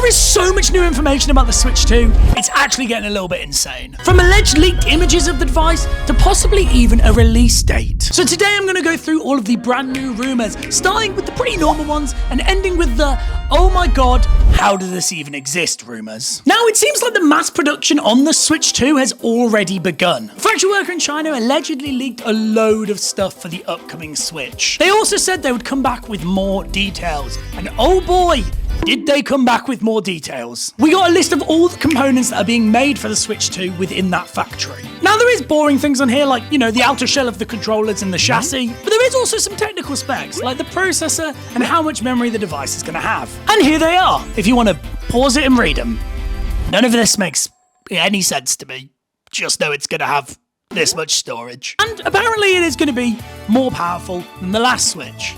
There is so much new information about the Switch 2, it's actually getting a little bit insane. From alleged leaked images of the device to possibly even a release date. So today I'm going to go through all of the brand new rumors, starting with the pretty normal ones and ending with the, oh my god, how does this even exist rumors. Now it seems like the mass production on the Switch 2 has already begun. A factory worker in China allegedly leaked a load of stuff for the upcoming Switch. They also said they would come back with more details, and oh boy, did they come back with more details. We got a list of all the components that are being made for the Switch 2 within that factory. Now there is boring things on here like, you know, the outer shell of the controllers and the chassis, but there is also some technical specs like the processor and how much memory the device is going to have. And here they are, if you want to pause it and read them. None of this makes any sense to me. Just know it's going to have this much storage. And apparently it is going to be more powerful than the last Switch.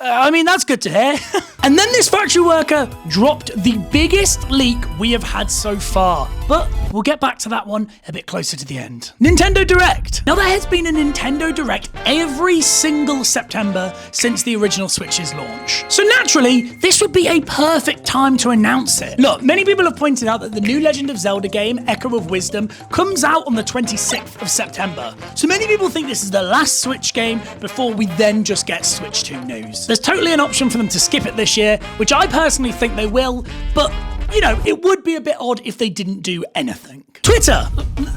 I mean, that's good to hear. And then this factory worker dropped the biggest leak we have had so far. But we'll get back to that one a bit closer to the end. Nintendo Direct. Now, there has been a Nintendo Direct every single September since the original Switch's launch. So naturally, this would be a perfect time to announce it. Look, many people have pointed out that the new Legend of Zelda game, Echo of Wisdom, comes out on the 26th of September. So many people think this is the last Switch game before we then just get Switch 2 news. There's totally an option for them to skip it this year, which I personally think they will, but you know, it would be a bit odd if they didn't do anything. Twitter.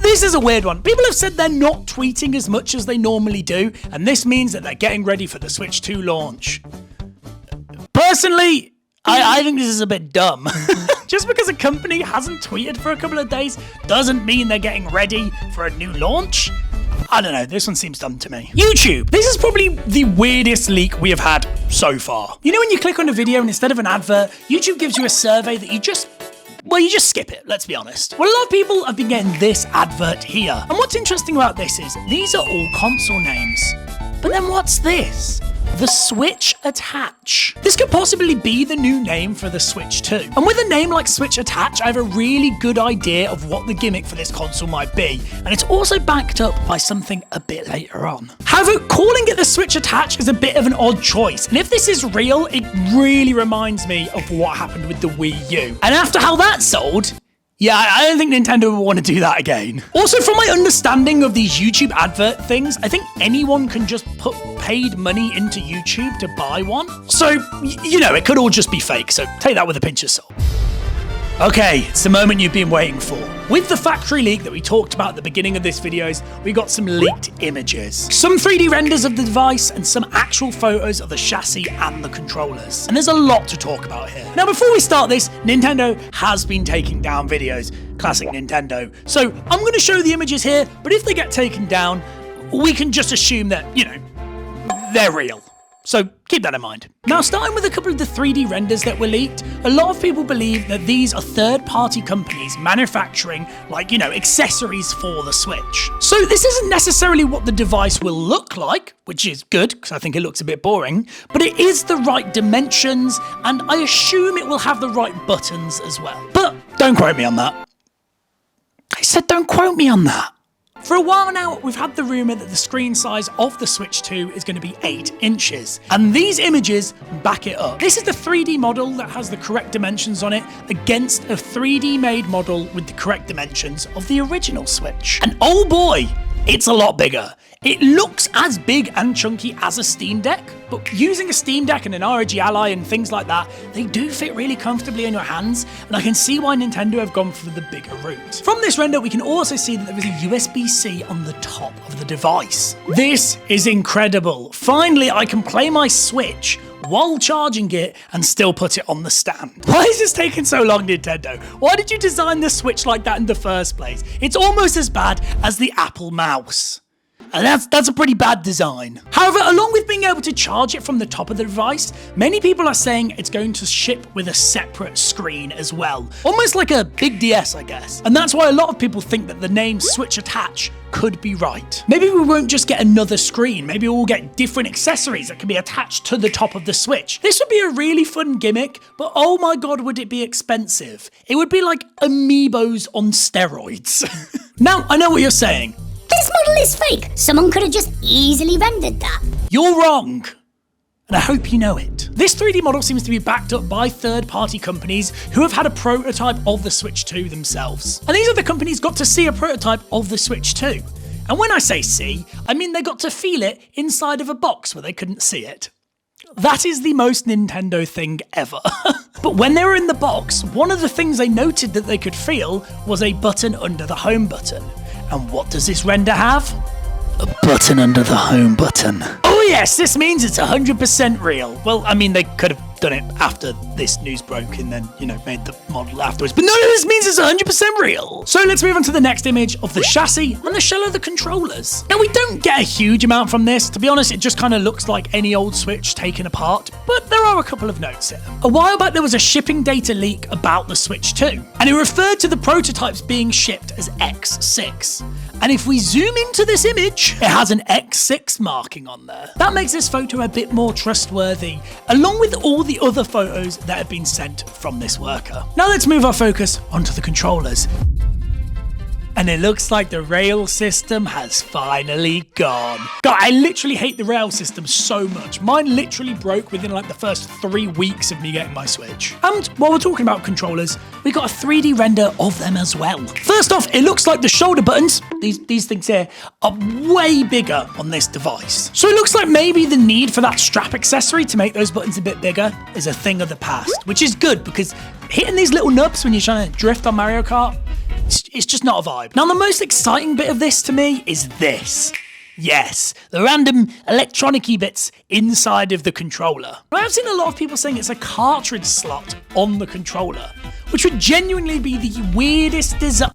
This is a weird one. People have said they're not tweeting as much as they normally do, and this means that they're getting ready for the Switch 2 launch. Personally, I think this is a bit dumb. Just because a company hasn't tweeted for a couple of days doesn't mean they're getting ready for a new launch. I don't know, this one seems dumb to me. YouTube. This is probably the weirdest leak we have had so far. You know when you click on a video and instead of an advert, YouTube gives you a survey that you just skip it, let's be honest. Well, a lot of people have been getting this advert here. And what's interesting about this is, these are all console names. But then what's this? The Switch Attach. This could possibly be the new name for the Switch 2. And with a name like Switch Attach, I have a really good idea of what the gimmick for this console might be. And it's also backed up by something a bit later on. However, calling it the Switch Attach is a bit of an odd choice. And if this is real, it really reminds me of what happened with the Wii U. And after how that sold, yeah, I don't think Nintendo will want to do that again. Also, from my understanding of these YouTube advert things, I think anyone can just put paid money into YouTube to buy one. So, you know, it could all just be fake, so take that with a pinch of salt. Okay, it's the moment you've been waiting for. With the factory leak that we talked about at the beginning of this video, we got some leaked images. Some 3D renders of the device and some actual photos of the chassis and the controllers. And there's a lot to talk about here. Now, before we start this, Nintendo has been taking down videos. Classic Nintendo. So I'm going to show the images here, but if they get taken down, we can just assume that, you know, they're real. So keep that in mind. Now, starting with a couple of the 3D renders that were leaked, a lot of people believe that these are third-party companies manufacturing, like, you know, accessories for the Switch. So this isn't necessarily what the device will look like, which is good, because I think it looks a bit boring, but it is the right dimensions, and I assume it will have the right buttons as well. But don't quote me on that. I said don't quote me on that. For a while now, we've had the rumour that the screen size of the Switch 2 is going to be 8 inches. And these images back it up. This is the 3D model that has the correct dimensions on it against a 3D made model with the correct dimensions of the original Switch. And oh boy, it's a lot bigger. It looks as big and chunky as a Steam Deck, but using a Steam Deck and an ROG Ally and things like that, they do fit really comfortably in your hands, and I can see why Nintendo have gone for the bigger route. From this render, we can also see that there is a USB-C on the top of the device. This is incredible. Finally, I can play my Switch while charging it and still put it on the stand. Why is this taking so long, Nintendo? Why did you design the Switch like that in the first place? It's almost as bad as the Apple mouse. And that's a pretty bad design. However, along with being able to charge it from the top of the device, many people are saying it's going to ship with a separate screen as well. Almost like a big DS, I guess. And that's why a lot of people think that the name Switch Attach could be right. Maybe we won't just get another screen. Maybe we'll get different accessories that can be attached to the top of the Switch. This would be a really fun gimmick, but oh my god, would it be expensive. It would be like amiibos on steroids. Now, I know what you're saying. This model is fake. Someone could have just easily rendered that. You're wrong. and I hope you know it. This 3D model seems to be backed up by third-party companies who have had a prototype of the Switch 2 themselves. And these other companies got to see a prototype of the Switch 2. And when I say see, I mean they got to feel it inside of a box where they couldn't see it. That is the most Nintendo thing ever. But when they were in the box, one of the things they noted that they could feel was a button under the home button. And what does this render have? A button under the home button. Oh yes, this means it's 100% real. Well, I mean, they could have done it after this news broke and then, made the model afterwards. But no, this means it's 100% real. So let's move on to the next image of the chassis and the shell of the controllers. Now, we don't get a huge amount from this. To be honest, it just kind of looks like any old Switch taken apart, but there are a couple of notes here. A while back, there was a shipping data leak about the Switch 2, and it referred to the prototypes being shipped as X6. And if we zoom into this image, it has an X6 marking on there. That makes this photo a bit more trustworthy, along with all the other photos that have been sent from this worker. Now let's move our focus onto the controllers. And it looks like the rail system has finally gone. God, I literally hate the rail system so much. Mine literally broke within like the first 3 weeks of me getting my Switch. And while we're talking about controllers, we got a 3D render of them as well. First off, it looks like the shoulder buttons, these things here, are way bigger on this device. So it looks like maybe the need for that strap accessory to make those buttons a bit bigger is a thing of the past, which is good because hitting these little nubs when you're trying to drift on Mario Kart, it's just not a vibe. Now, the most exciting bit of this to me is this. Yes, the random electronic-y bits inside of the controller. I've seen a lot of people saying it's a cartridge slot on the controller, which would genuinely be the weirdest design.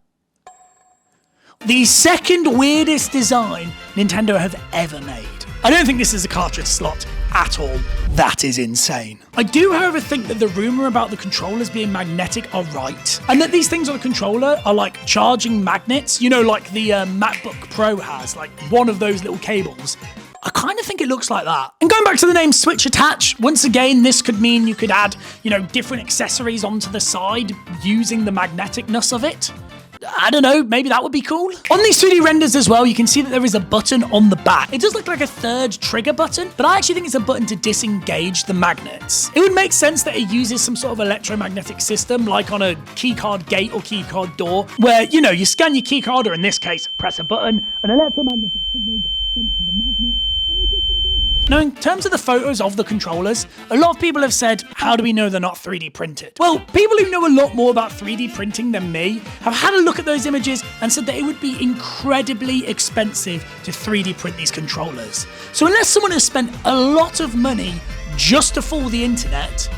The second weirdest design Nintendo have ever made. I don't think this is a cartridge slot at all. That is insane. I do, however, think that the rumor about the controllers being magnetic are right, and that these things on the controller are like charging magnets, like the MacBook Pro has, like one of those little cables. I kind of think it looks like that. And going back to the name Switch Attach, once again, this could mean you could add, different accessories onto the side using the magneticness of it. I don't know, maybe that would be cool. On these 3D renders as well, you can see that there is a button on the back. It does look like a third trigger button, but I actually think it's a button to disengage the magnets. It would make sense that it uses some sort of electromagnetic system, like on a keycard gate or keycard door, where, you scan your keycard, or in this case, press a button, an electromagnetic signal gets sent to the magnet, and it disengages. Now, in terms of the photos of the controllers, a lot of people have said, how do we know they're not 3D printed? Well, people who know a lot more about 3D printing than me have had a look at those images and said that it would be incredibly expensive to 3D print these controllers. So unless someone has spent a lot of money just to fool the internet,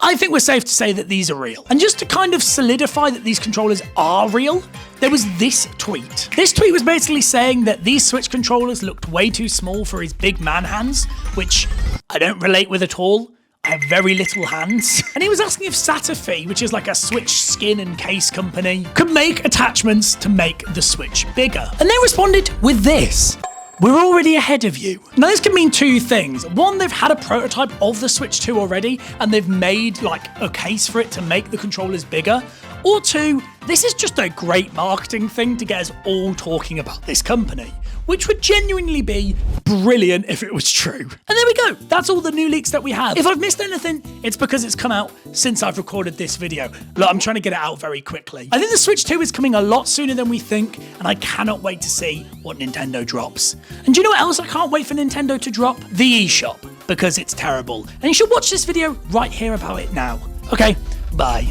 I think we're safe to say that these are real. And just to kind of solidify that these controllers are real, there was this tweet. This tweet was basically saying that these Switch controllers looked way too small for his big man hands, which I don't relate with at all. I have very little hands. And he was asking if Satafi, which is like a Switch skin and case company, could make attachments to make the Switch bigger. And they responded with this. We're already ahead of you. Now, this could mean two things. One, they've had a prototype of the Switch 2 already, and they've made like a case for it to make the controllers bigger. Or two, this is just a great marketing thing to get us all talking about this company, which would genuinely be brilliant if it was true. And there we go. That's all the new leaks that we have. If I've missed anything, it's because it's come out since I've recorded this video. Look, I'm trying to get it out very quickly. I think the Switch 2 is coming a lot sooner than we think, and I cannot wait to see what Nintendo drops. And do you know what else I can't wait for Nintendo to drop? The eShop, because it's terrible. And you should watch this video right here about it now. Okay, bye.